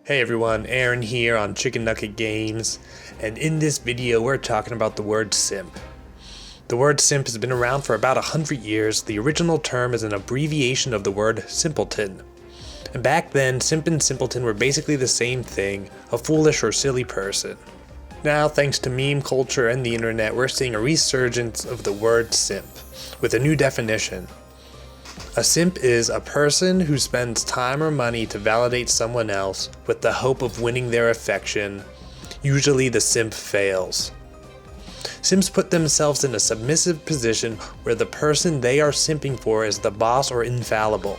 Hey everyone, Aaron here on ChigenNucket Games, and in this video we're talking about the word simp. The word simp has been around for about 100 years. The original term is an abbreviation of the word simpleton. And back then, simp and simpleton were basically the same thing, a foolish or silly person. Now, thanks to meme culture and the internet, we're seeing a resurgence of the word simp, with a new definition. A simp is a person who spends time or money to validate someone else with the hope of winning their affection. Usually the simp fails. Simps put themselves in a submissive position where the person they are simping for is the boss or infallible.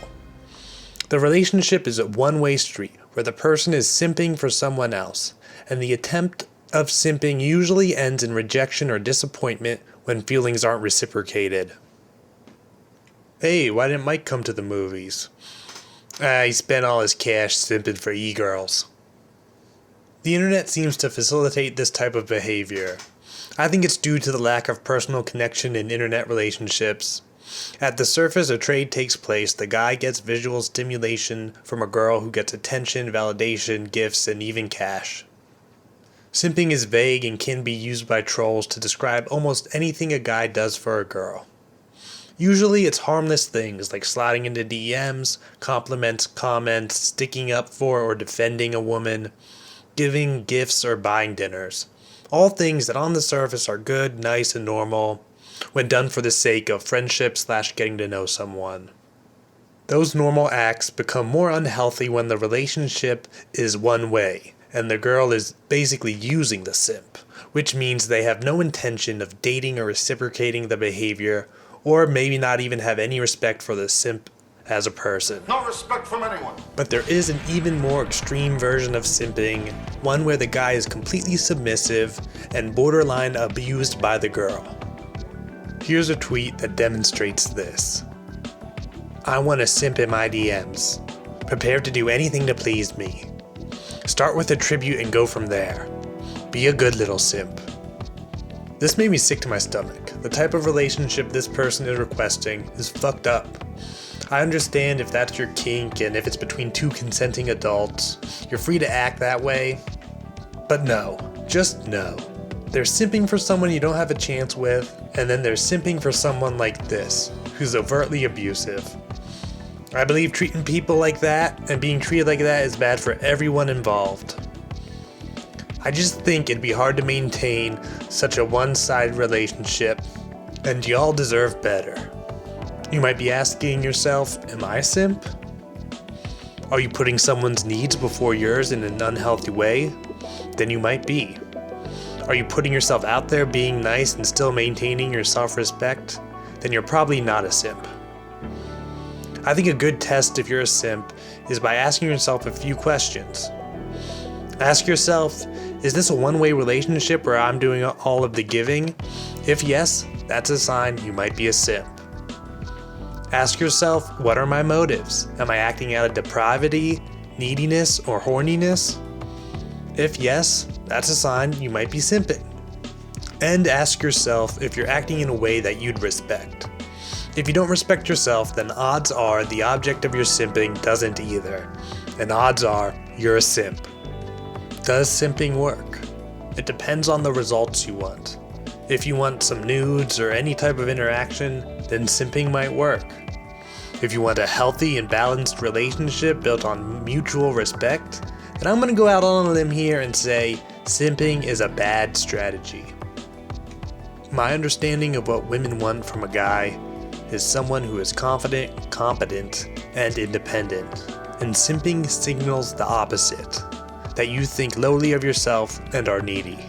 The relationship is a one-way street where the person is simping for someone else, and the attempt of simping usually ends in rejection or disappointment when feelings aren't reciprocated. Hey, why didn't Mike come to the movies? He spent all his cash simping for e-girls. The internet seems to facilitate this type of behavior. I think it's due to the lack of personal connection in internet relationships. At the surface, a trade takes place. The guy gets visual stimulation from a girl who gets attention, validation, gifts, and even cash. Simping is vague and can be used by trolls to describe almost anything a guy does for a girl. Usually it's harmless things like sliding into DMs, compliments, comments, sticking up for or defending a woman, giving gifts or buying dinners. All things that on the surface are good, nice, and normal when done for the sake of friendship/getting to know someone. Those normal acts become more unhealthy when the relationship is one way and the girl is basically using the simp, which means they have no intention of dating or reciprocating the behavior, or maybe not even have any respect for the simp as a person. No respect from anyone. But there is an even more extreme version of simping, one where the guy is completely submissive and borderline abused by the girl. Here's a tweet that demonstrates this. I want a simp in my DMs. Prepared to do anything to please me. Start with a tribute and go from there. Be a good little simp. This made me sick to my stomach. The type of relationship this person is requesting is fucked up. I understand if that's your kink and if it's between two consenting adults, you're free to act that way. But no, just no. There's simping for someone you don't have a chance with, and then there's simping for someone like this, who's overtly abusive. I believe treating people like that and being treated like that is bad for everyone involved. I just think it'd be hard to maintain such a one-sided relationship, and y'all deserve better. You might be asking yourself, am I a simp? Are you putting someone's needs before yours in an unhealthy way? Then you might be. Are you putting yourself out there being nice and still maintaining your self-respect? Then you're probably not a simp. I think a good test if you're a simp is by asking yourself a few questions. Ask yourself, is this a one-way relationship where I'm doing all of the giving? If yes, that's a sign you might be a simp. Ask yourself, what are my motives? Am I acting out of depravity, neediness, or horniness? If yes, that's a sign you might be simping. And ask yourself if you're acting in a way that you'd respect. If you don't respect yourself, then odds are the object of your simping doesn't either. And odds are you're a simp. Does simping work? It depends on the results you want. If you want some nudes or any type of interaction, then simping might work. If you want a healthy and balanced relationship built on mutual respect, then I'm going to go out on a limb here and say simping is a bad strategy. My understanding of what women want from a guy is someone who is confident, competent, and independent. And simping signals the opposite. That you think lowly of yourself and are needy.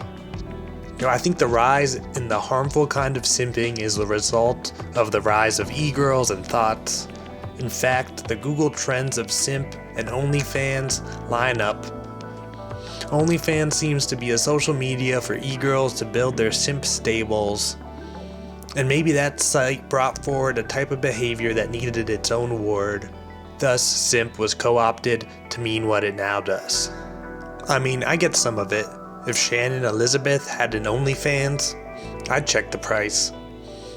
I think the rise in the harmful kind of simping is the result of the rise of e-girls and thoughts. In fact, the Google trends of simp and OnlyFans line up. OnlyFans seems to be a social media for e-girls to build their simp stables. And maybe that site brought forward a type of behavior that needed its own word. Thus, simp was co-opted to mean what it now does. I mean, I get some of it. If Shannon Elizabeth had an OnlyFans, I'd check the price.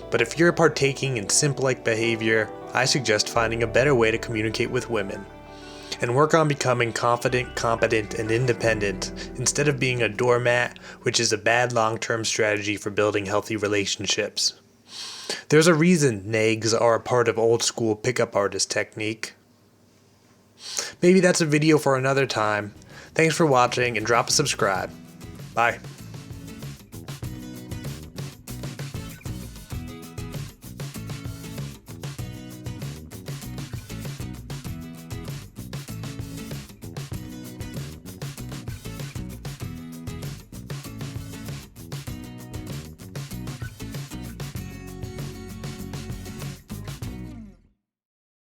But if you're partaking in simp-like behavior, I suggest finding a better way to communicate with women. and work on becoming confident, competent, and independent instead of being a doormat, which is a bad long-term strategy for building healthy relationships. There's a reason nags are a part of old school pickup artist technique. Maybe that's a video for another time. Thanks for watching and drop a subscribe. Bye.